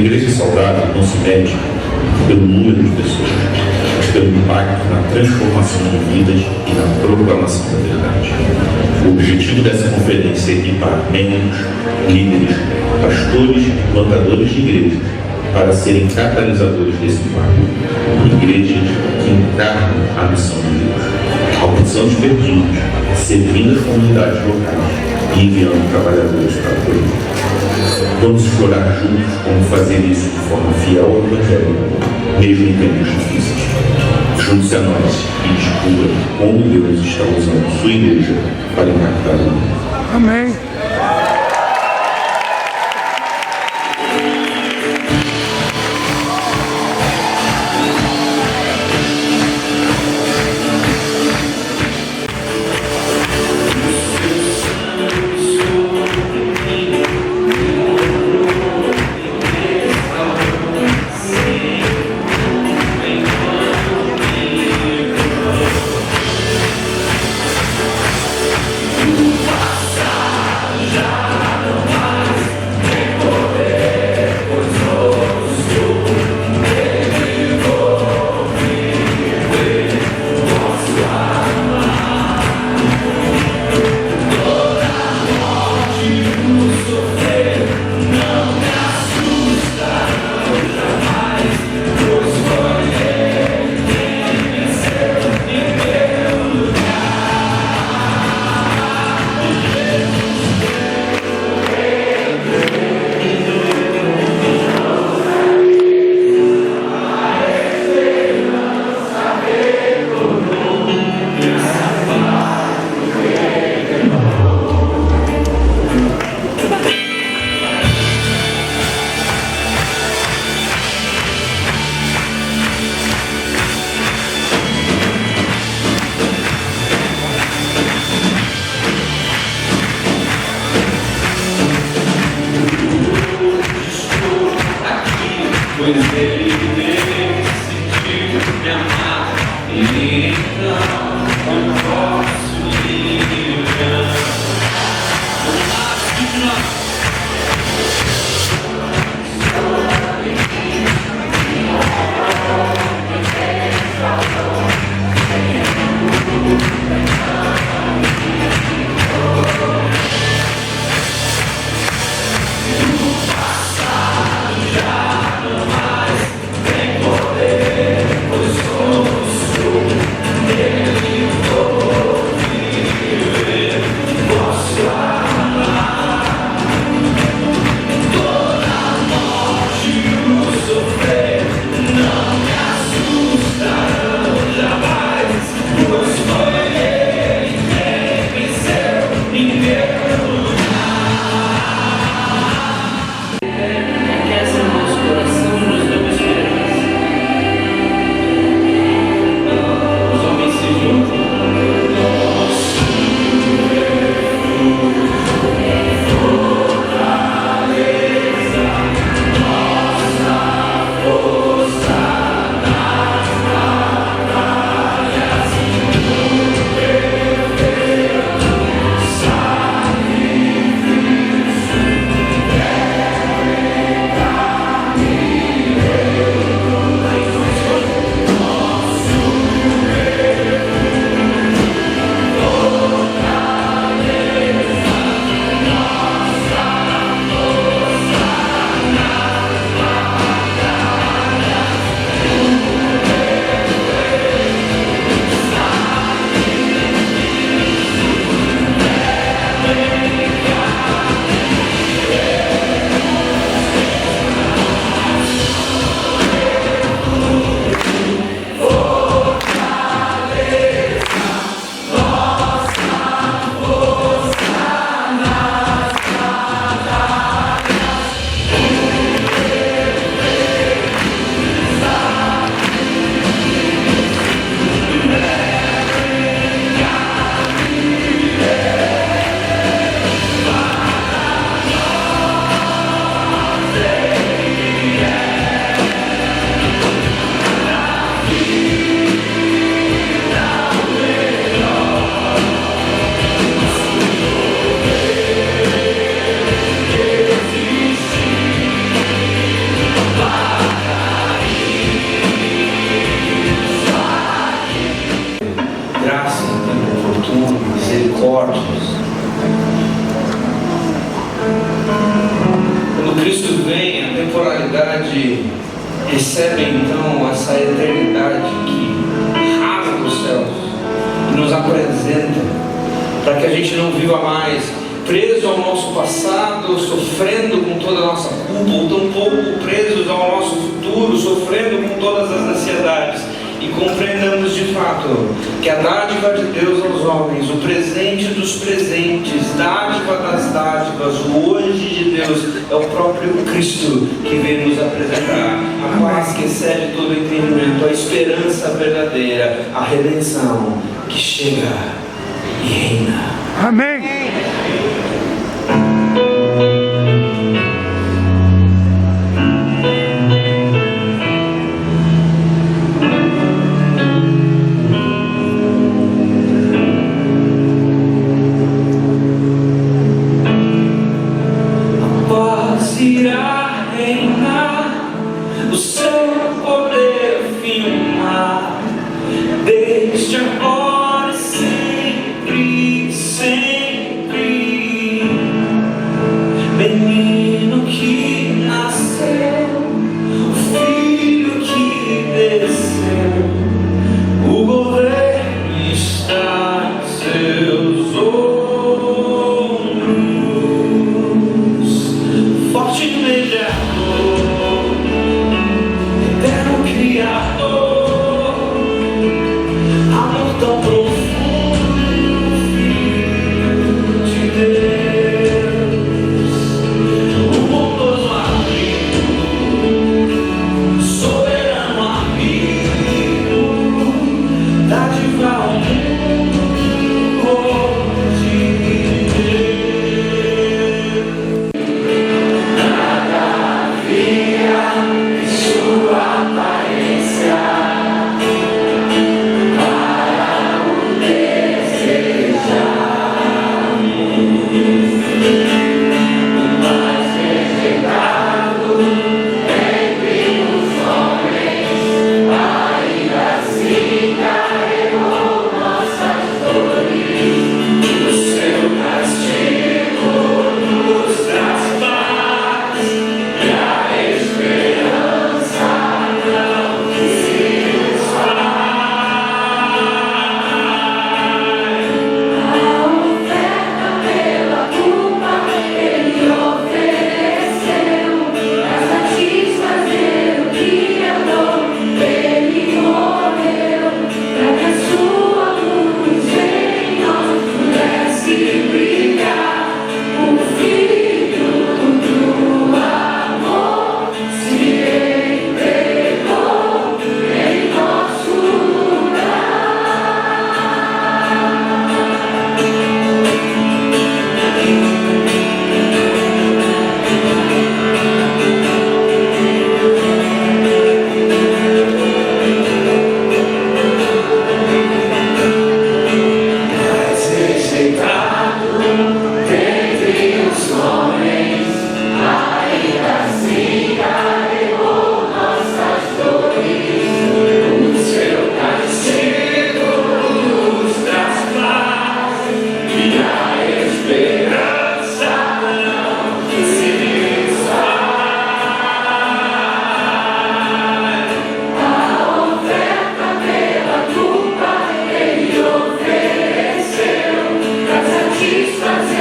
igreja saudável não se mede pelo número de pessoas, mas pelo impacto na transformação de vidas e na proclamação da verdade. O objetivo dessa conferência é equipar membros, líderes, pastores e plantadores de igrejas para serem catalisadores desse impacto. Igrejas que encarnam a missão de Deus, alcançando os perdidos, servindo as comunidades locais e enviando trabalhadores para a colheita. Vamos explorar juntos como fazer isso de forma fiel ao Evangelho, mesmo em tempos difíceis. Junte-se a nós e descubra como Deus está usando sua igreja para impactar o mundo. Amém. mortos. Quando Cristo vem, a temporalidade recebe então essa eternidade que rasga os céus e nos apresenta, para que a gente não viva mais preso ao nosso passado, sofrendo com toda a nossa culpa, ou tampouco presos ao nosso futuro, sofrendo com todas as ansiedades, e compreendamos de fato que a dádiva de Deus aos homens, o presente dos presentes, dádiva das dádivas, o hoje de Deus, é o próprio Cristo que vem nos apresentar a paz que excede todo entendimento, a esperança verdadeira, a redenção que chega e reina. Amém. Irá reinar, o seu poder firmar, desde agora e sempre, sempre. Menino que nasceu, o filho que desceu, o governo está em seus ombros. Forte mediador, eterno criador, amor tão profundo, Filho de Deus, o bondoso amigo, soberano amigo, dádiva ao mundo hoje de fazer.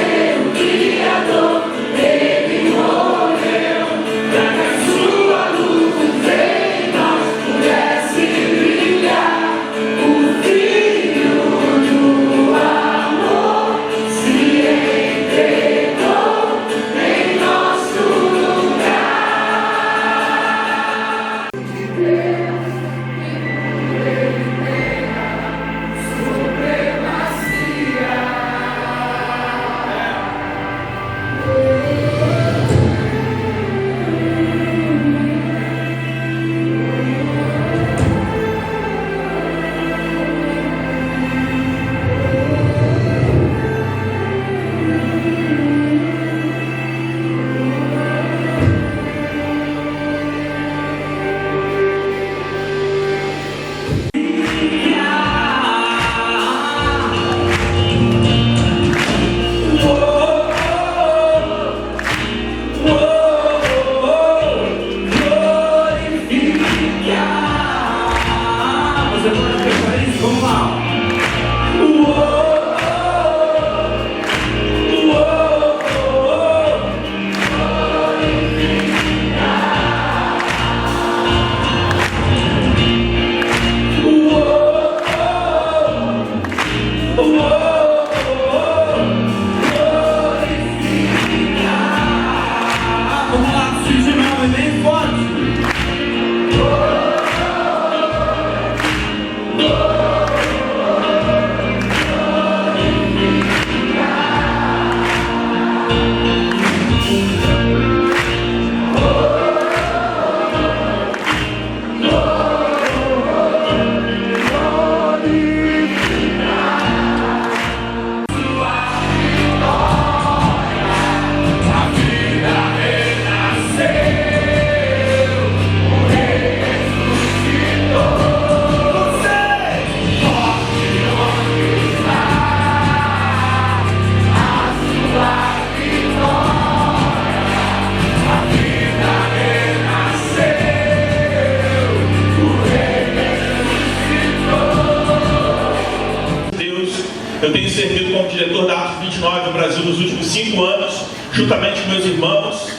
Eu tenho servido como diretor da Atos 29 no Brasil nos últimos 5 anos, juntamente com meus irmãos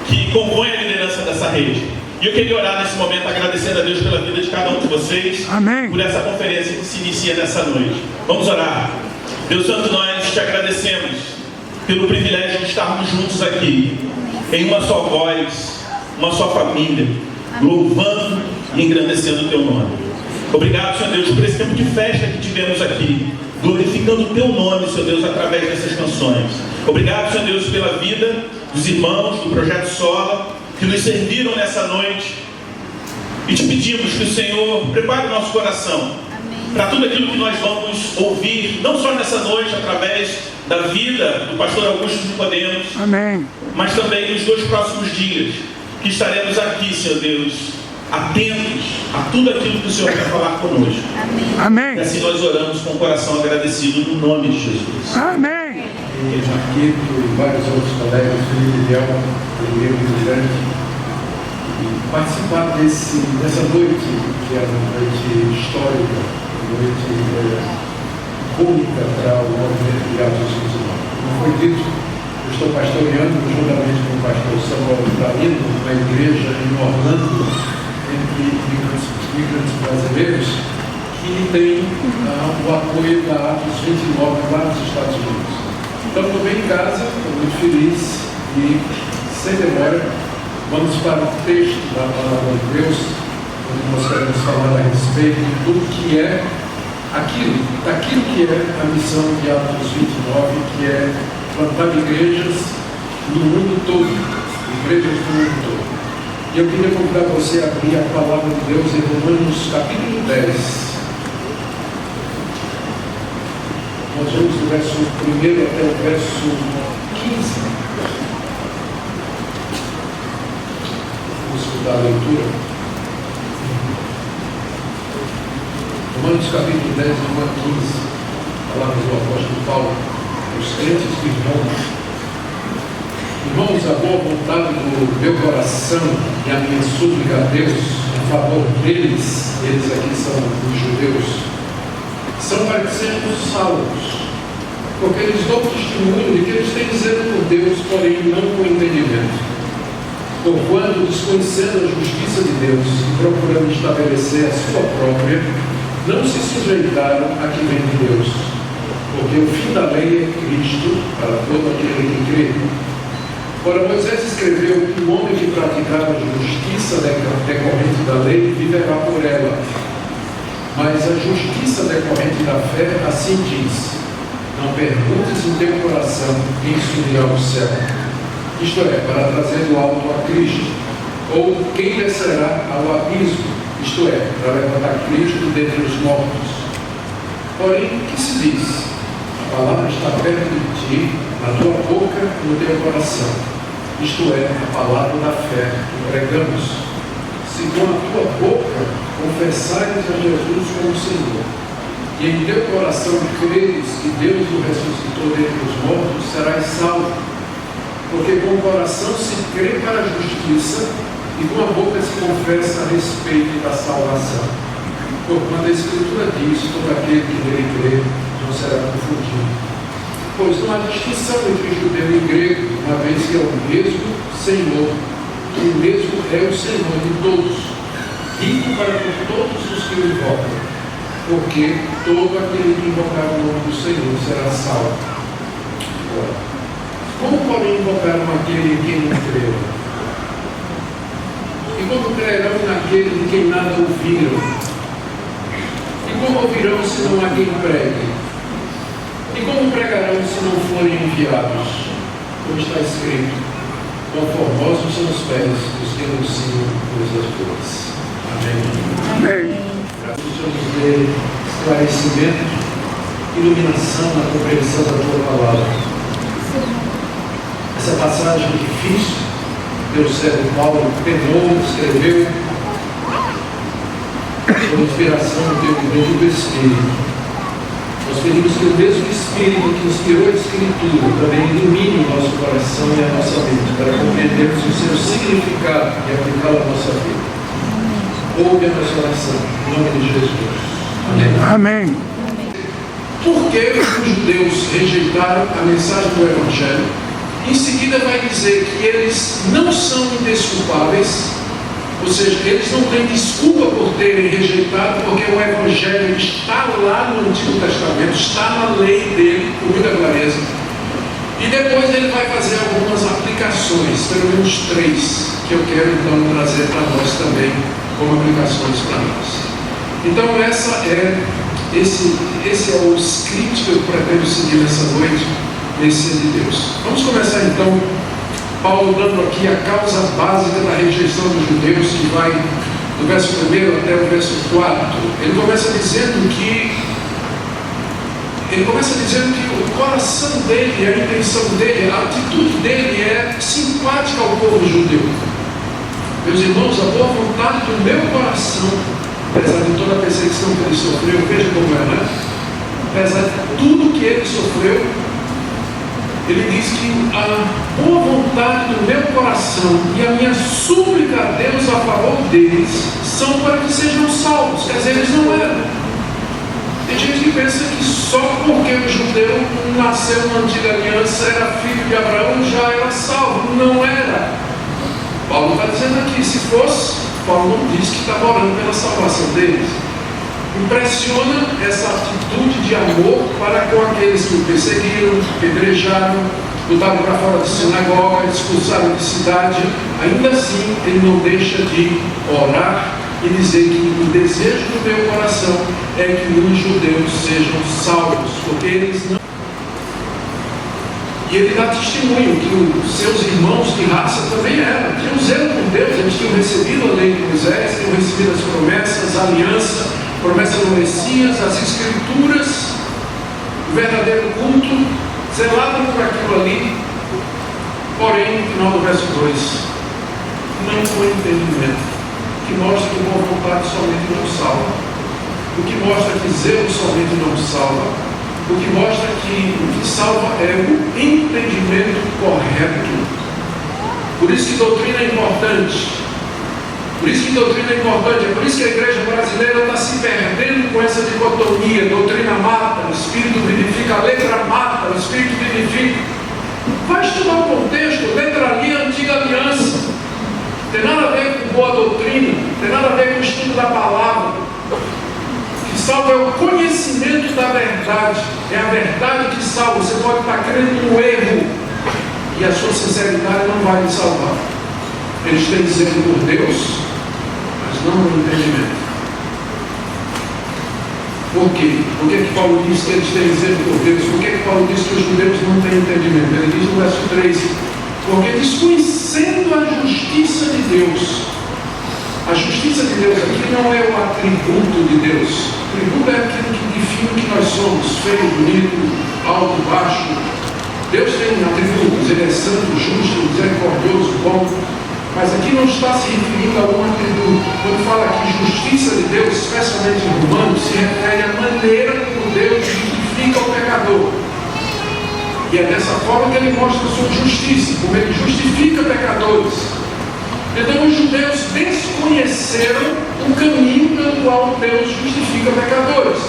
que compõem a liderança dessa rede. E eu queria orar nesse momento, agradecendo a Deus pela vida de cada um de vocês. Amém. Por essa conferência que se inicia nessa noite. Vamos orar. Deus Santo, nós te agradecemos pelo privilégio de estarmos juntos aqui, em uma só voz, uma só família, louvando e engrandecendo o teu nome. Obrigado, Senhor Deus, por esse tempo de festa que tivemos aqui, glorificando o teu nome, Senhor Deus, através dessas canções. Obrigado, Senhor Deus, pela vida dos irmãos do Projeto Sola, que nos serviram nessa noite. E te pedimos que o Senhor prepare o nosso coração para tudo aquilo que nós vamos ouvir, não só nessa noite, através da vida do pastor Augusto Nicodemos, Amém. mas também nos 2 próximos dias, que estaremos aqui, Senhor Deus, atentos a tudo aquilo que o Senhor quer falar conosco. Amém. E assim nós oramos com o coração agradecido no nome de Jesus. Amém. E Marquito e vários outros colegas, Felipe e Elma, alegria muito grande, e participar dessa noite, que é uma noite histórica, uma noite única para o movimento de Atos 29. Como foi dito, eu estou pastoreando juntamente com o pastor Samuel Vitalino, uma igreja em Orlando, entre imigrantes brasileiros, que tem o apoio da Atos 29 lá nos Estados Unidos. Então, estou bem em casa, estou muito feliz e, sem demora, vamos para o texto da Palavra de Deus, onde nós queremos falar a respeito de tudo que é daquilo que é a missão de Atos 29, que é plantar igrejas no mundo todo, igrejas no mundo todo. E eu queria convidar você a abrir a Palavra de Deus em Romanos capítulo 10. Nós vamos do verso 1 até o verso 15. Vamos escutar a leitura. Romanos capítulo 10, Romanos 15. Palavras do apóstolo Paulo. Os crentes de Roma. Irmãos, a boa vontade do meu coração e a minha súplica a Deus em favor deles, eles aqui são os judeus, são para que sejam salvos, porque eles dão testemunho de que eles têm zelo por Deus, porém não com entendimento. Porquanto, desconhecendo a justiça de Deus e procurando estabelecer a sua própria, não se sujeitaram a que vem de Deus, porque o fim da lei é Cristo para todo aquele que crê. Ora, Moisés escreveu que o homem que praticar a justiça decorrente da lei viverá por ela. Mas a justiça decorrente da fé assim diz: não perguntes em teu coração quem subirá ao céu, isto é, para trazer do alto a Cristo, ou quem descerá ao abismo, isto é, para levantar Cristo dentre os mortos. Porém, o que se diz? A palavra está perto de ti, na tua boca e no teu coração, isto é, a palavra da fé que pregamos. Se com a tua boca confessares a Jesus como Senhor, e em teu coração creres que Deus o ressuscitou dentre os mortos, serás salvo. Porque com o coração se crê para a justiça, e com a boca se confessa a respeito da salvação. Porquanto a Escritura diz: todo aquele que nele crê não será confundido. Pois não há distinção entre judeu e grego, uma vez que é o mesmo Senhor, que o mesmo é o Senhor de todos, rico para com todos os que o invocam, porque todo aquele que invocar o nome do Senhor será salvo. Agora, como podem invocar aquele em quem não creram? E como crerão naquele de quem nada ouviram? E como ouvirão se não há quem pregue? E como pregarão se não forem enviados? Como está escrito: quão formosos são os pés dos que anunciam coisas boas. Amém. Amém. Precisamos de esclarecimento, iluminação na compreensão da tua palavra. Essa passagem difícil, Deus servo Paulo penou, escreveu, sob inspiração do teu divino Espírito. Nós pedimos que o mesmo Espírito que inspirou a Escritura também ilumine o nosso coração e a nossa mente, para compreendermos o seu significado e aplicá-lo à nossa vida. Ouve a nossa oração, em nome de Jesus. Amém. Amém. porque os judeus rejeitaram a mensagem do Evangelho. Em seguida vai dizer que eles não são indesculpáveis, ou seja, eles não têm desculpa por terem rejeitado, porque o Evangelho está lá no Antigo Testamento, está na lei dele, com muita clareza. E depois ele vai fazer algumas aplicações, pelo menos 3, que eu quero então trazer para nós também, como aplicações para nós. Então esse é o script que eu pretendo seguir nessa noite, Messias de Deus. Vamos começar então, Paulo dando aqui a causa básica da rejeição dos judeus, que vai do verso 1 até o verso 4. Ele começa dizendo que o coração dele, a intenção dele, a atitude dele é simpática ao povo judeu. Meus irmãos, a boa vontade do meu coração, apesar de toda a perseguição que ele sofreu, veja como é, né? Apesar de tudo que ele sofreu, ele diz que a boa vontade do meu coração e a minha súplica a Deus a favor deles são para que sejam salvos. Quer dizer, eles não eram. Tem gente que pensa que só porque o judeu nasceu na antiga aliança, era filho de Abraão, já era salvo. Não era. Paulo está dizendo aqui, se fosse, Paulo não diz que estava orando pela salvação deles. Impressiona essa atitude de amor para com aqueles que o perseguiram, apedrejaram, botaram para fora de sinagoga, expulsaram de cidade. Ainda assim, ele não deixa de orar e dizer que o desejo do meu coração é que os judeus sejam salvos, porque eles não. E ele dá testemunho que os seus irmãos de raça também eram, tinham zelo por Deus, eles tinham recebido a lei de Moisés, tinham recebido as promessas, a aliança, promessa do Messias, as escrituras, o verdadeiro culto, zelaram por aquilo ali. Porém, no final do verso 2, não foi entendimento, que mostra que boa vontade somente não salva, o que mostra que zelo somente não salva, o que mostra que o que salva é o entendimento correto. Por isso que doutrina é importante. Por isso que doutrina é importante. É por isso que a igreja brasileira está se perdendo com essa dicotomia. Doutrina mata, o Espírito vivifica, a letra mata, o Espírito vivifica. Vai estudar o contexto, letra ali, a antiga aliança. Tem nada a ver com boa doutrina, tem nada a ver com o estudo da palavra. O que salva é o conhecimento da verdade. É a verdade que salva. Você pode estar crendo no erro e a sua sinceridade não vai lhe salvar. Eles têm zelo por Deus, mas não no entendimento. Por quê? Por que Paulo diz que eles têm zelo por Deus? Por que Paulo diz que os judeus não têm entendimento? Ele diz no verso 3: porque desconhecendo a justiça de Deus. A justiça de Deus aqui não é o atributo de Deus. O atributo é aquilo que define o que nós somos: feio, bonito, alto, baixo. Deus tem atributos, ele é santo, justo, misericordioso, bom. Mas aqui não está se referindo a um atributo. Quando fala aqui justiça de Deus, especialmente em Romanos, se refere à maneira como Deus justifica o pecador. E é dessa forma que ele mostra a sua justiça, como ele justifica pecadores. Então os judeus desconheceram o caminho pelo qual Deus justifica pecadores.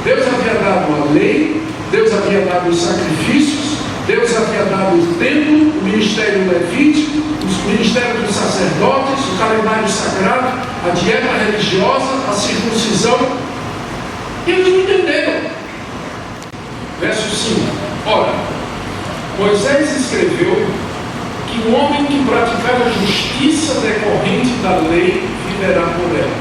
Deus havia dado a lei, Deus havia dado os sacrifícios, Deus havia dado o templo, o ministério levítico, o ministério dos sacerdotes, o calendário sagrado, a dieta religiosa, a circuncisão. E eles não entenderam. Verso 5. Ora, Moisés escreveu que o homem que praticar a justiça decorrente da lei viverá por ela.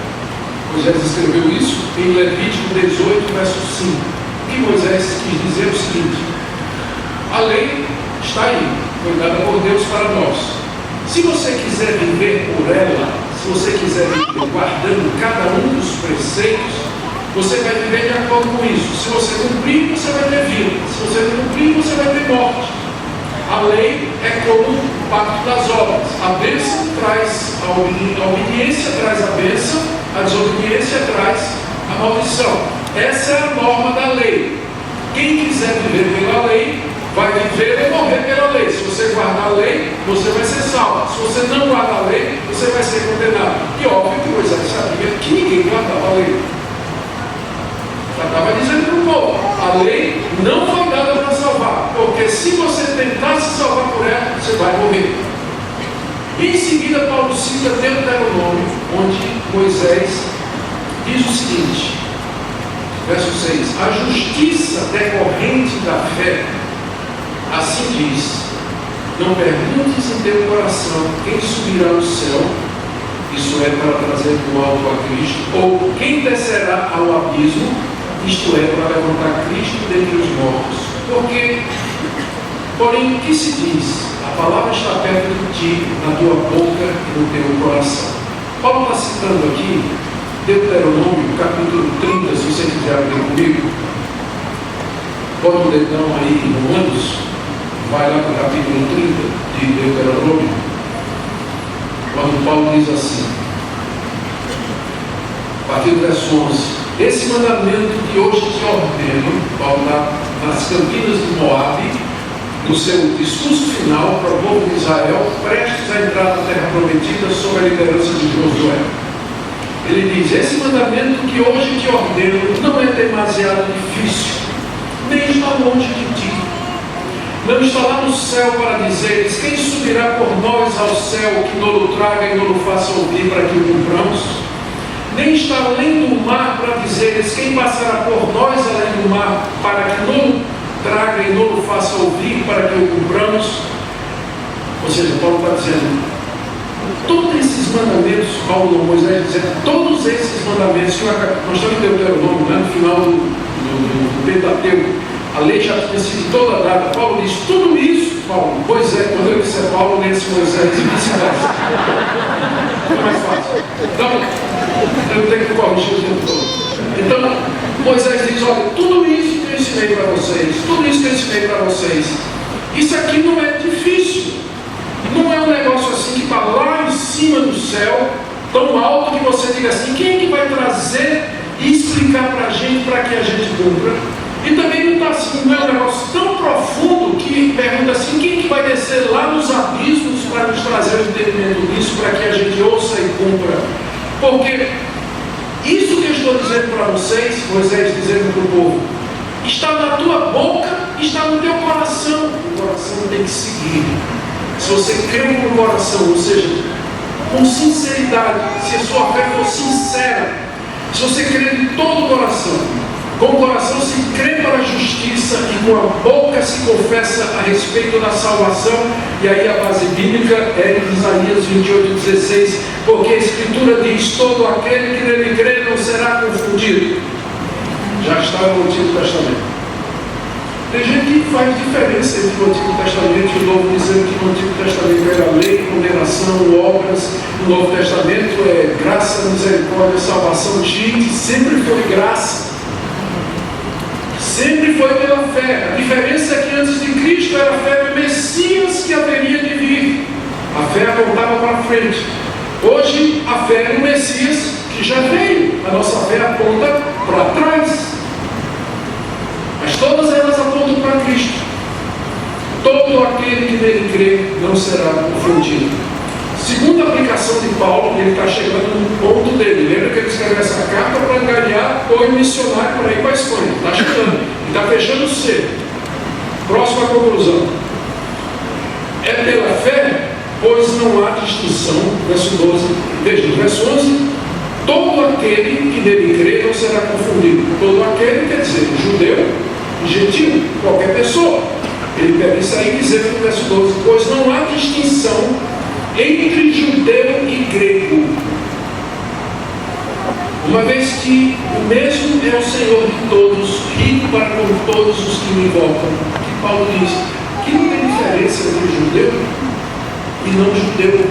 Moisés escreveu isso em Levítico 18, verso 5. O que Moisés quis dizer é o seguinte: a lei está aí, foi dada por Deus para nós. Se você quiser viver por ela, se você quiser viver guardando cada um dos preceitos, você vai viver de acordo com isso. Se você cumprir, você vai ter vida. Se você não cumprir, você vai ter morte. A lei é como o pacto das obras. A bênção traz a obediência, traz a bênção, a desobediência traz a maldição. Essa é a norma da lei. Quem quiser viver pela lei, vai viver e morrer pela lei. Se você guardar a lei, você vai ser salvo. Se você não guardar a lei, você vai ser condenado. E óbvio que Moisés sabia que ninguém guardava a lei. Já estava dizendo para o povo: a lei não foi dada para salvar, porque se você tentar se salvar por ela, você vai morrer. E em seguida, Paulo cita Deuteronômio, onde Moisés diz o seguinte, verso 6: a justiça decorrente da fé, assim diz: não perguntes em teu coração quem subirá ao céu, isso é, para trazer do alto a Cristo, ou quem descerá ao abismo, isto é, para levantar Cristo dentre os mortos. Porque, porém, o que se diz? A palavra está perto de ti, na tua boca e no teu coração. Paulo está citando aqui Deuteronômio, capítulo 30, se você quiser abrir comigo. Bota o dedão aí em Romanos, vai lá para o capítulo 30 de Deuteronômio, quando Paulo diz assim, a partir do verso 11: esse mandamento que hoje te ordeno, Paulo está nas campinas de Moabe, no seu discurso final para o povo de Israel, prestes a entrar na terra prometida sob a liderança de Josué. Ele diz: esse mandamento que hoje te ordeno não é demasiado difícil, nem está longe de ti. Não está lá no céu para dizeres: quem subirá por nós ao céu, que não traga e não faça ouvir para que o cumpramos? Nem está além do mar para dizeres: quem passará por nós além do mar, para que não traga e não faça ouvir para que o cumpramos? Ou seja, Paulo está dizendo, todos esses mandamentos, Paulo, Moisés dizendo, todos esses mandamentos, que nós estamos em Deuteronômio, no final do Pentateuco, a lei já tinha sido toda dada. Paulo diz, tudo isso, Paulo, Moisés, quando eu disser Paulo, nesse Moisés, e vice-versa. É mais fácil. Então, eu tenho que corrigir o tempo todo. Então, Moisés diz, olha, tudo isso que eu ensinei para vocês, tudo isso que eu ensinei para vocês, isso aqui não é difícil. Não é um negócio assim que está lá em cima do céu, tão alto que você diga assim, quem é que vai trazer e explicar para a gente, para que a gente cumpra? E também não está assim, não é um negócio tão profundo que pergunta assim, quem é que vai descer lá nos abismos para nos trazer o entendimento disso, para que a gente ouça e cumpra? Porque isso que eu estou dizendo para vocês, Moisés dizendo para o povo, está na tua boca, está no teu coração. O coração tem que seguir. Se você crê no coração, ou seja, com sinceridade, se a sua fé for sincera, se você crê de todo o coração, com o coração se crê para a justiça e com a boca se confessa a respeito da salvação. E aí a base bíblica é em Isaías 28:16, porque a Escritura diz, todo aquele que nele crê não será confundido. Já está no Antigo Testamento. Tem gente que faz diferença entre o Antigo Testamento e o Novo, dizendo que no Antigo Testamento era lei, condenação, obras, no Novo Testamento é graça, misericórdia, salvação. Gente, sempre foi graça. Sempre foi pela fé. A diferença é que antes de Cristo era a fé do Messias que haveria de vir. A fé apontava para frente. Hoje a fé é do Messias que já veio. A nossa fé aponta para trás. Mas todas elas apontam para Cristo. Todo aquele que nele crê não será confundido. Segunda aplicação de Paulo, ele está chegando no ponto dele. Lembra que ele escreveu essa carta para enganar o missionário para ir para a Espanha. Está chegando. Ele está fechando o C. Próxima conclusão. É pela fé, pois não há distinção. Verso 12. Veja, no verso 11. Todo aquele que nele crê não será confundido. Todo aquele quer dizer judeu e gentil, qualquer pessoa. Ele pega isso aí e dizer no verso 12: pois não há distinção entre judeu e grego, uma vez que o mesmo é o Senhor de todos, rico para com todos os que me invocam. Que Paulo diz que não tem diferença entre judeu e não judeu.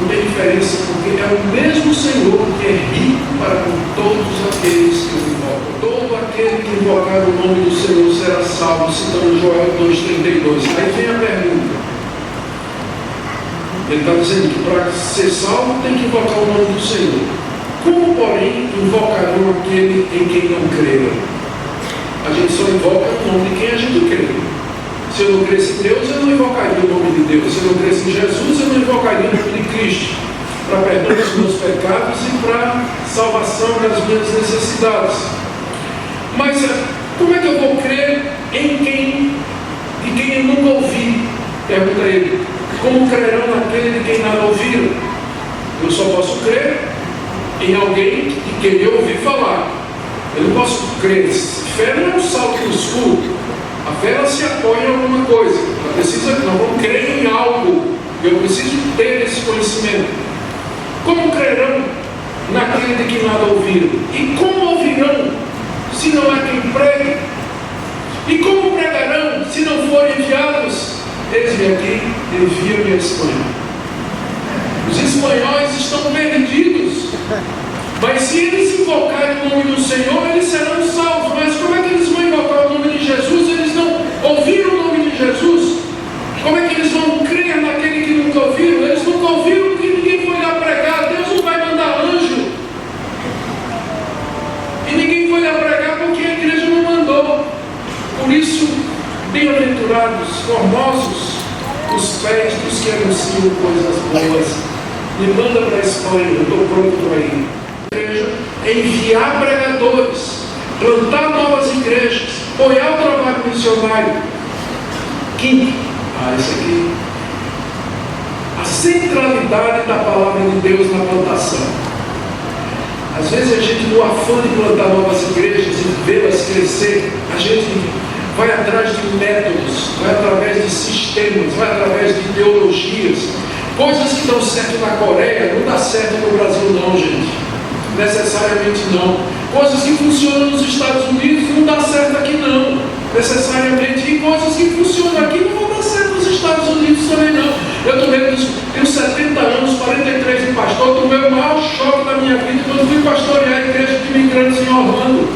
Não tem diferença, porque é o mesmo Senhor que é rico para com todos aqueles que o invocam. Todo aquele que invocar o nome do Senhor será salvo, citando Joel 2,32. Aí vem a pergunta. Ele está dizendo que para ser salvo tem que invocar o nome do Senhor. Como, porém, invocarão aquele em quem não creram? A gente só invoca o nome de quem a gente crê. Se eu não cresce em Deus, eu não invocaria o nome de Deus. Se eu não cresce em Jesus, eu não invocaria o nome de Cristo, para perdão dos meus pecados e para salvação das minhas necessidades. Mas como é que eu vou crer em quem eu nunca ouvi? Pergunta ele. Como crerão naquele de quem nada ouviram? Eu só posso crer em alguém de quem eu ouvi falar. Eu não posso crer. Fé não é um salto no escuro. A fé ela se apoia em alguma coisa. Nós vamos crer em algo. Eu preciso ter esse conhecimento. Como crerão naquele de quem nada ouviram? E como ouvirão se não há quem pregue? E como pregarão se não forem enviados? Eis-me aqui, envia-me a Espanha. Os espanhóis estão perdidos. Mas se eles invocarem o nome do Senhor, eles serão salvos. Mas como é que eles vão invocar o nome de Jesus? Eles não ouviram o nome de Jesus. Como é que eles vão crer naquele que nunca ouviram? Eles nunca ouviram porque ninguém foi lá pregar. Deus não vai mandar anjo. E ninguém foi lá pregar porque a igreja não mandou. Por isso, bem-aventurados, formosos, os pés dos que anunciam coisas boas. Me manda para a Espanha, eu estou pronto para ir. Enviar pregadores, plantar novas igrejas, apoiar o trabalho missionário. Quinto, esse aqui, a centralidade da palavra de Deus na plantação. Às vezes a gente, no afã de plantar novas igrejas e vê-las crescer, a gente vai atrás de métodos, vai através de sistemas, vai através de ideologias. Coisas que dão certo na Coreia não dá certo no Brasil não, gente. Necessariamente não. Coisas que funcionam nos Estados Unidos não dá certo aqui não. Necessariamente. E coisas que funcionam aqui não vão dar certo nos Estados Unidos também não. Eu tenho 70 anos, 43 de pastor, tomei o maior choque da minha vida quando fui pastorear a igreja de imigrantes em Orlando.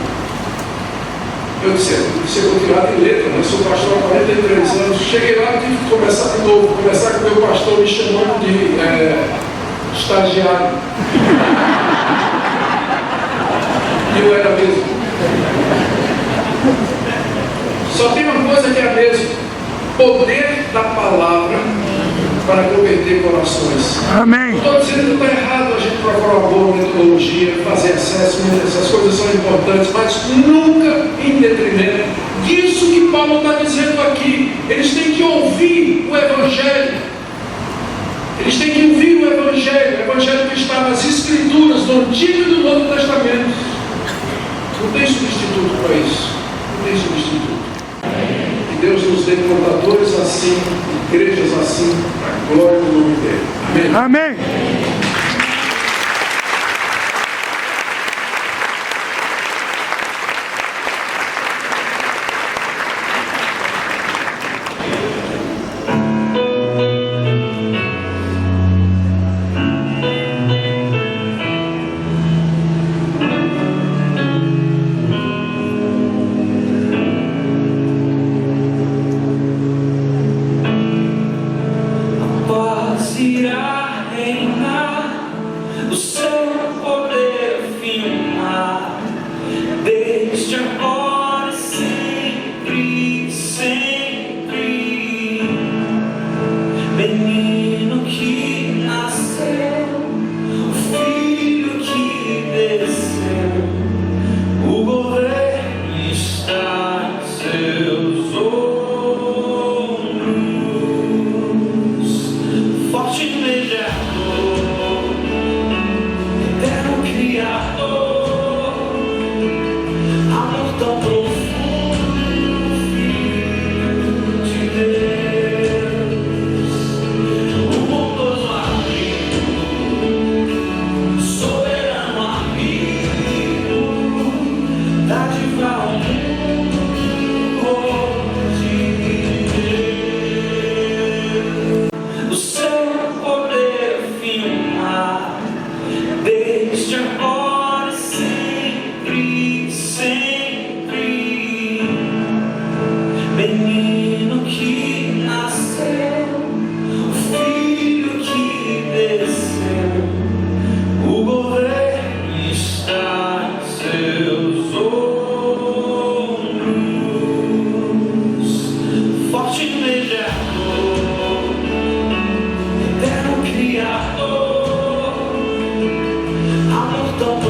Eu disse, eu vou tirar de letra, mas sou pastor há 43 anos. Cheguei lá e tive que começar de novo, começar com o meu pastor me chamando de estagiário. E eu era mesmo. Só tem uma coisa que é a mesma: poder da palavra para converter corações. Amém. Não estou dizendo que está errado a gente procurar uma boa metodologia, fazer assessment, essas coisas são importantes, mas nunca em detrimento disso que Paulo está dizendo aqui. Eles têm que ouvir o Evangelho. Eles têm que ouvir o Evangelho que está nas Escrituras, no Antigo e no Novo Testamento. Não tem substituto para isso. Não tem substituto. Que Deus nos dê plantadores assim, igrejas assim, para a glória do nome dele. Amém. Amém. Criador, amor tão